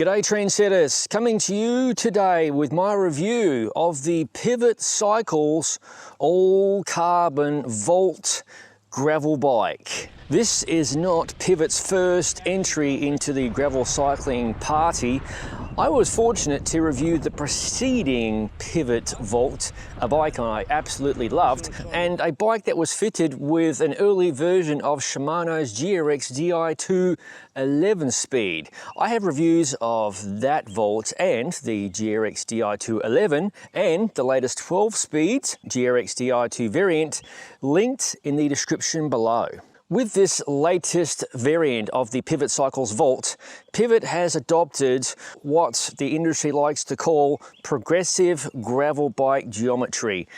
G'day trendsetters, coming to you today with my review of the Pivot Cycles all carbon Volt gravel bike. This is not Pivot's first entry into the gravel cycling party. I was fortunate to review the preceding Pivot Volt, a bike I absolutely loved, and a bike that was fitted with an early version of Shimano's GRX Di2 11-speed. I have reviews of that Volt and the GRX Di2 11 and the latest 12-speed GRX Di2 variant linked in the description below. With this latest variant of the Pivot Cycles Volt, Pivot has adopted what the industry likes to call progressive gravel bike geometry.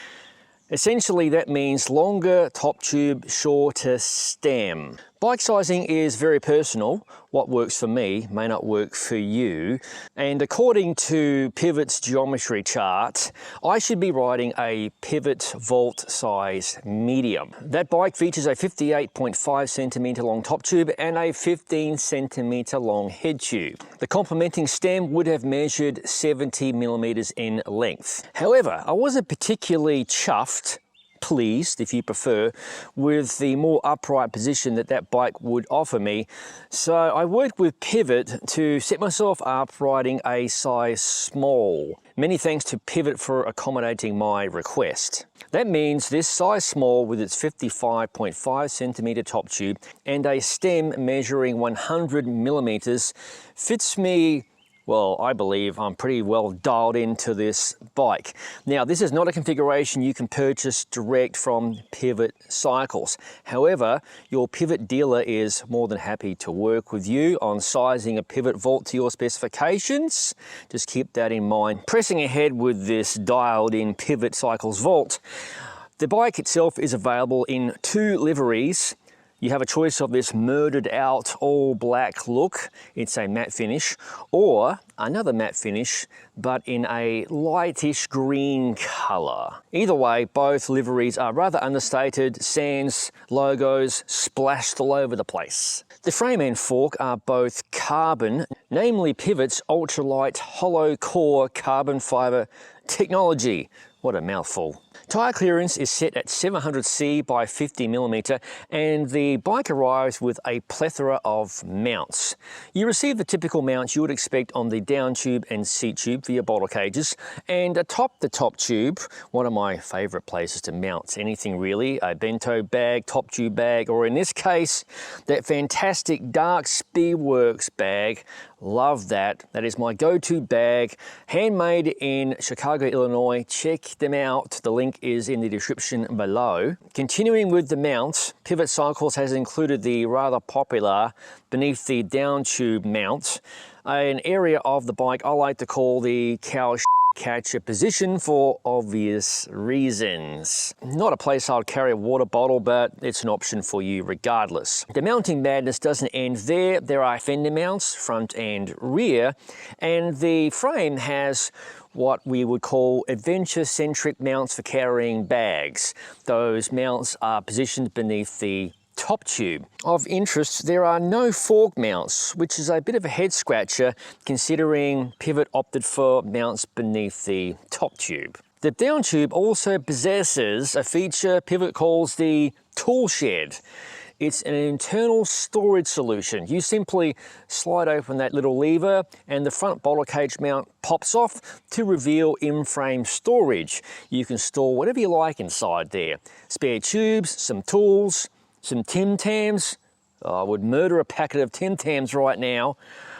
Essentially, that means longer top tube, shorter stem. Bike sizing is very personal. What works for me may not work for you. And according to Pivot's geometry chart, I should be riding a Pivot Volt size medium. That bike features a 58.5 centimeter long top tube and a 15 centimeter long head tube. The complementing stem would have measured 70 millimeters in length. However, I wasn't particularly chuffed, pleased if you prefer, with the more upright position that bike would offer me. So I worked with Pivot to set myself up riding a size small. Many thanks to Pivot for accommodating my request. That means this size small with its 55.5 centimeter top tube and a stem measuring 100 millimeters fits me. Well, I believe I'm pretty well dialed into this bike. Now, this is not a configuration you can purchase direct from Pivot Cycles. However, your Pivot dealer is more than happy to work with you on sizing a Pivot Volt to your specifications. Just keep that in mind. Pressing ahead with this dialed in Pivot Cycles Volt, the bike itself is available in two liveries. You have a choice of this murdered out all black look, it's a matte finish, or another matte finish, but in a lightish green color. Either way, both liveries are rather understated, sans logos splashed all over the place. The frame and fork are both carbon, namely Pivot's ultralight hollow core carbon fiber technology. What a mouthful. Tyre clearance is set at 700C by 50mm and the bike arrives with a plethora of mounts. You receive the typical mounts you would expect on the down tube and seat tube for your bottle cages, and atop the top tube, one of my favourite places to mount anything really, a bento bag, top tube bag, or in this case, that fantastic dark Speedworks bag. Love that. That is my go-to bag, handmade in Chicago, Illinois. Check them out. The link is in the description below. Continuing with the mounts, Pivot Cycles has included the rather popular beneath the down tube mount, an area of the bike I like to call the cow catcher position for obvious reasons. Not a place I'll carry a water bottle, but it's an option for you regardless. The mounting madness doesn't end there. There are fender mounts, front and rear, and the frame has what we would call adventure-centric mounts for carrying bags. Those mounts are positioned beneath the top tube. Of interest, there are no fork mounts, which is a bit of a head scratcher considering Pivot opted for mounts beneath the top tube. The down tube also possesses a feature Pivot calls the tool shed. It's an internal storage solution. You simply slide open that little lever and the front bottle cage mount pops off to reveal in-frame storage. You can store whatever you like inside there. Spare tubes, some tools, some Tim Tams. Oh, I would murder a packet of Tim Tams right now,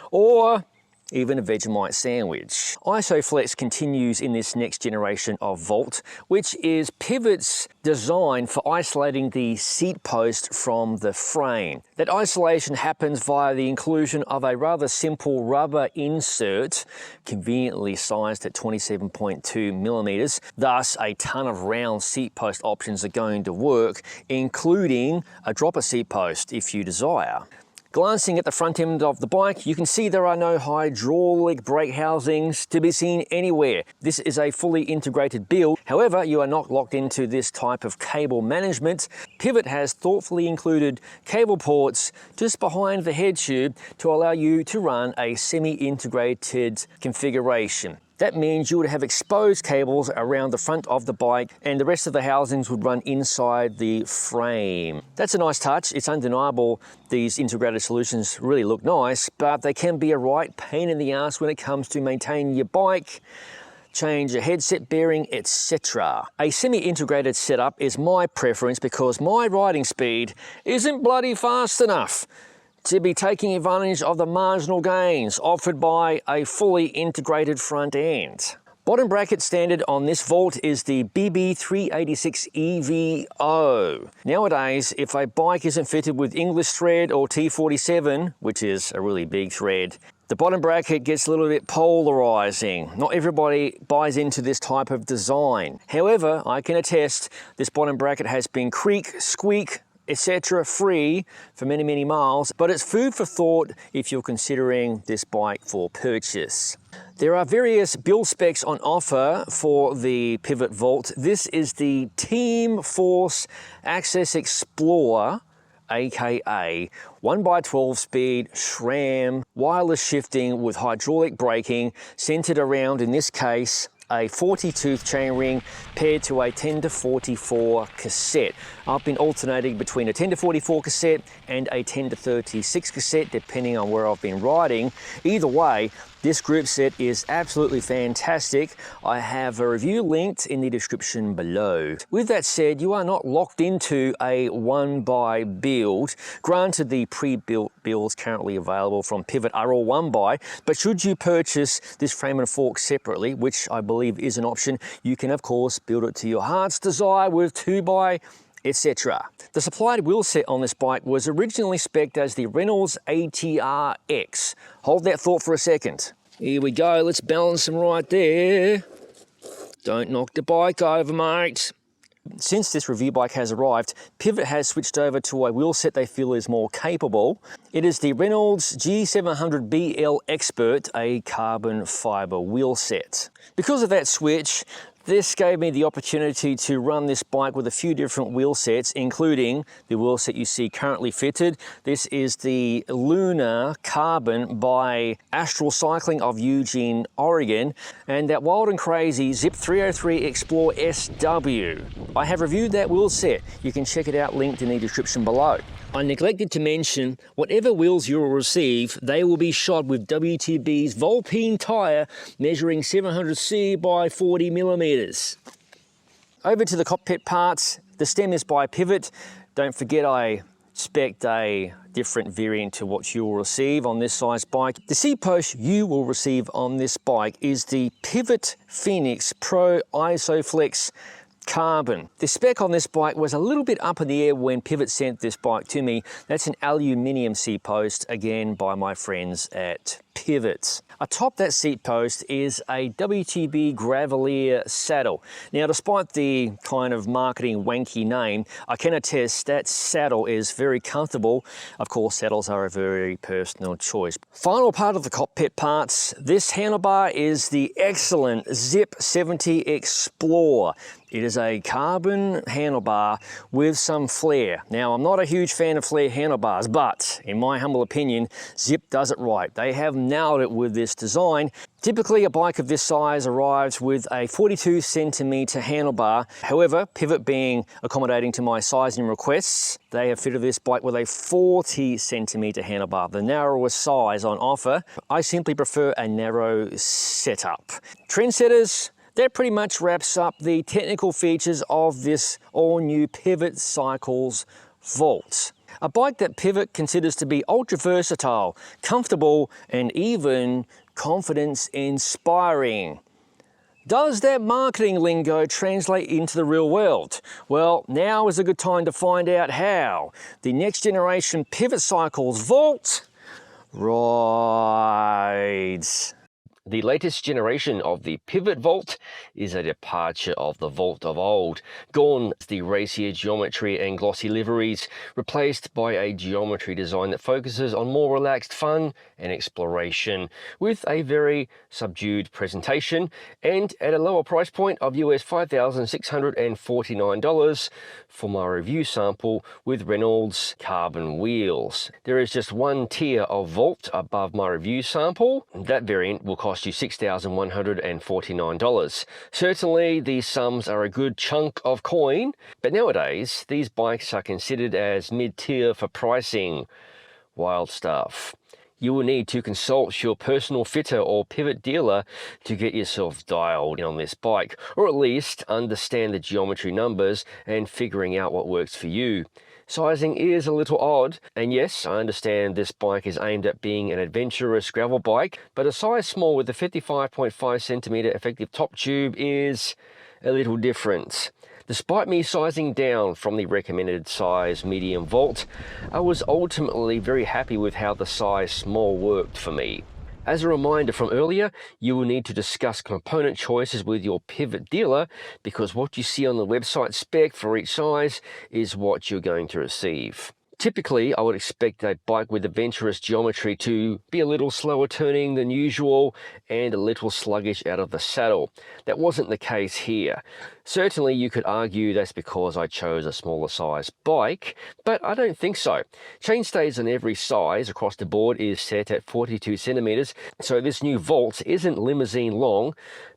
or even a Vegemite sandwich. Isoflex continues in this next generation of Volt, which is Pivot's design for isolating the seat post from the frame. That isolation happens via the inclusion of a rather simple rubber insert, conveniently sized at 27.2mm. Thus, a ton of round seat post options are going to work, including a dropper seat post if you desire. Glancing at the front end of the bike, you can see there are no hydraulic brake housings to be seen anywhere. This is a fully integrated build. However, you are not locked into this type of cable management. Pivot has thoughtfully included cable ports just behind the head tube to allow you to run a semi-integrated configuration. That means you would have exposed cables around the front of the bike and the rest of the housings would run inside the frame. That's a nice touch. It's undeniable these integrated solutions really look nice, but they can be a right pain in the ass when it comes to maintaining your bike, change your headset bearing, etc. A semi-integrated setup is my preference because my riding speed isn't bloody fast enough to be taking advantage of the marginal gains offered by a fully integrated front end. Bottom bracket standard on this Volt is the BB386 EVO. Nowadays, if a bike isn't fitted with English thread or T47, which is a really big thread, the bottom bracket gets a little bit polarizing. Not everybody buys into this type of design. However, I can attest this bottom bracket has been creak, squeak, etc. free for many, many miles, but it's food for thought if you're considering this bike for purchase. There are various build specs on offer for the Pivot Volt. This is the Team Force Access Explorer, aka 1x12 speed SRAM wireless shifting with hydraulic braking, centered around, in this case, a 40-tooth chainring paired to a 10-44 cassette. I've been alternating between a 10-44 cassette and a 10-36 cassette, depending on where I've been riding. Either way, this group set is absolutely fantastic. I have a review linked in the description below. With that said, you are not locked into a one-buy build. Granted, the pre-built builds currently available from Pivot are all one-buy, but should you purchase this frame and fork separately, which I believe is an option, you can of course build it to your heart's desire with 2x, etc. The supplied wheel set on this bike was originally spec'd as the Reynolds ATR-X. Hold that thought for a second. Here we go, let's balance them right there. Don't knock the bike over, mate. Since this review bike has arrived, Pivot has switched over to a wheel set they feel is more capable. It is the Reynolds G700BL Expert, a carbon fiber wheel set. Because of that switch, this gave me the opportunity to run this bike with a few different wheel sets, including the wheel set you see currently fitted. This is the Lunar Carbon by Astral Cycling of Eugene, Oregon, and that wild and crazy Zip 303 Explore SW. I have reviewed that wheel set. You can check it out linked in the description below. I neglected to mention, whatever wheels you will receive, they will be shod with WTB's Volpine tyre measuring 700C by 40mm. Over to the cockpit parts. The stem is by Pivot. Don't forget I spec'd a different variant to what you will receive on this size bike. The seat post you will receive on this bike is the Pivot Phoenix Pro Isoflex Carbon. The spec on this bike was a little bit up in the air when Pivot sent this bike to me. That's an aluminium seat post, again by my friends at Pivot. Atop that seat post is a WTB Gravelier saddle. Now, despite the kind of marketing wanky name, I can attest that saddle is very comfortable. Of course, saddles are a very personal choice. Final part of the cockpit parts, this handlebar is the excellent Zip 70 Explore. It is a carbon handlebar with some flair. Now, I'm not a huge fan of flare handlebars, but in my humble opinion, Zip does it right. They have nailed it with this design. Typically, a bike of this size arrives with a 42cm handlebar. However, Pivot being accommodating to my sizing requests, they have fitted this bike with a 40cm handlebar, the narrowest size on offer. I simply prefer a narrow setup. Trendsetters, that pretty much wraps up the technical features of this all-new Pivot Cycles Volt. A bike that Pivot considers to be ultra versatile, comfortable, and even confidence inspiring. Does that marketing lingo translate into the real world? Well, now is a good time to find out how. The next generation Pivot Cycles Volt rides. The latest generation of the pivot vault is a departure of the vault of old. Gone is the racier geometry and glossy liveries, replaced by a geometry design that focuses on more relaxed fun and exploration, with a very subdued presentation and at a lower price point of US $5,649 for my review sample with Reynolds carbon wheels. There is just one tier of vault above my review sample. That variant will cost you $6,149. Certainly these sums are a good chunk of coin, but nowadays these bikes are considered as mid-tier for pricing. Wild stuff. You will need to consult your personal fitter or pivot dealer to get yourself dialed in on this bike, or at least understand the geometry numbers and figuring out what works for you. Sizing is a little odd, and yes, I understand this bike is aimed at being an adventurous gravel bike, but a size small with a 55.5cm effective top tube is a little different. Despite me sizing down from the recommended size medium vault, I was ultimately very happy with how the size small worked for me. As a reminder from earlier, you will need to discuss component choices with your pivot dealer, because what you see on the website spec for each size is what you're going to receive. Typically, I would expect a bike with adventurous geometry to be a little slower turning than usual and a little sluggish out of the saddle. That wasn't the case here. Certainly you could argue that's because I chose a smaller size bike, but I don't think so. Chainstays on every size across the board is set at 42cm, so this new vault isn't limousine long,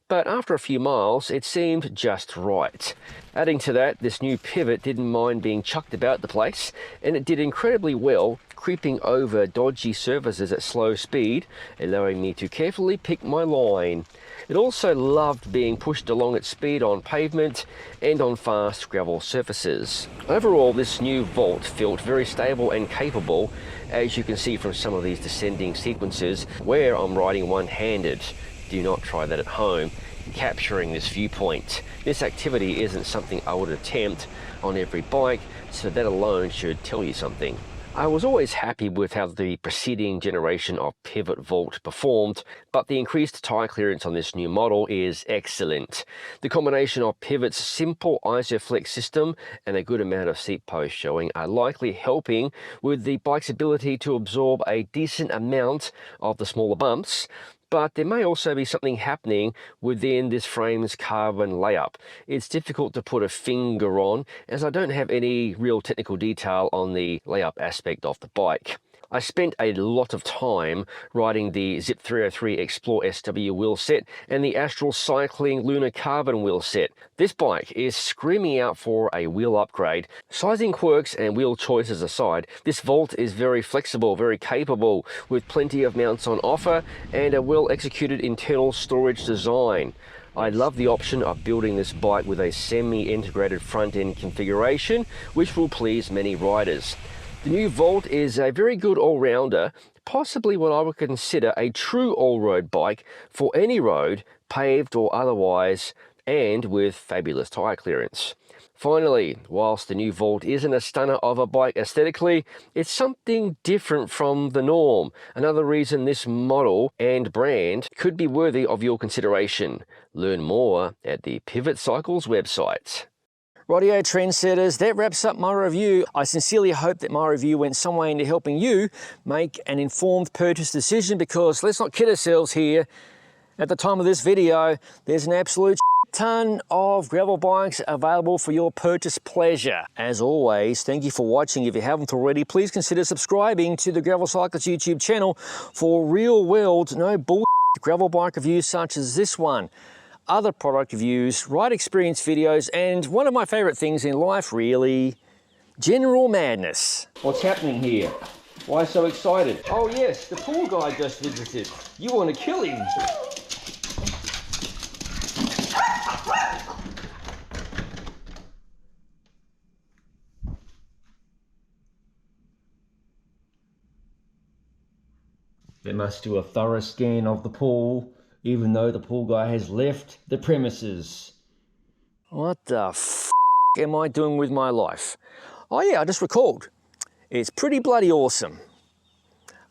but after a few miles it seemed just right. Adding to that, this new pivot didn't mind being chucked about the place, and it did incredibly well creeping over dodgy surfaces at slow speed, allowing me to carefully pick my line. It also loved being pushed along at speed on pavement and on fast gravel surfaces. Overall, this new vault felt very stable and capable, as you can see from some of these descending sequences where I'm riding one-handed. Do not try that at home, capturing this viewpoint. This activity isn't something I would attempt on every bike, so that alone should tell you something. I was always happy with how the preceding generation of pivot vault performed, but the increased tire clearance on this new model is excellent. The combination of pivot's simple Isoflex system and a good amount of seat post showing are likely helping with the bike's ability to absorb a decent amount of the smaller bumps, but there may also be something happening within this frame's carbon layup. It's difficult to put a finger on, as I don't have any real technical detail on the layup aspect of the bike. I spent a lot of time riding the Zip 303 Explore SW wheel set and the Astral Cycling Lunar Carbon wheel set. This bike is screaming out for a wheel upgrade. Sizing quirks and wheel choices aside, this vault is very flexible, very capable, with plenty of mounts on offer and a well-executed internal storage design. I love the option of building this bike with a semi-integrated front-end configuration, which will please many riders. The new Vault is a very good all-rounder, possibly what I would consider a true all-road bike for any road, paved or otherwise, and with fabulous tyre clearance. Finally, whilst the new Vault isn't a stunner of a bike aesthetically, it's something different from the norm. Another reason this model and brand could be worthy of your consideration. Learn more at the Pivot Cycles website. Rightio trendsetters, that wraps up my review. I sincerely hope that my review went some way into helping you make an informed purchase decision, because let's not kid ourselves here. At the time of this video, there's an absolute ton of gravel bikes available for your purchase pleasure. As always, thank you for watching. If you haven't already, please consider subscribing to the Gravel Cyclist YouTube channel for real world, no bullshit gravel bike reviews such as this one. Other product reviews, ride experience videos, and one of my favorite things in life really, general madness. What's happening here? Why so excited? Oh yes, the pool guy just visited. You want to kill him? They must do a thorough scan of the pool, even though the pool guy has left the premises. What the f am I doing with my life? Oh yeah, I just recalled. It's pretty bloody awesome.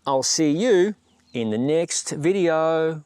I'll see you in the next video.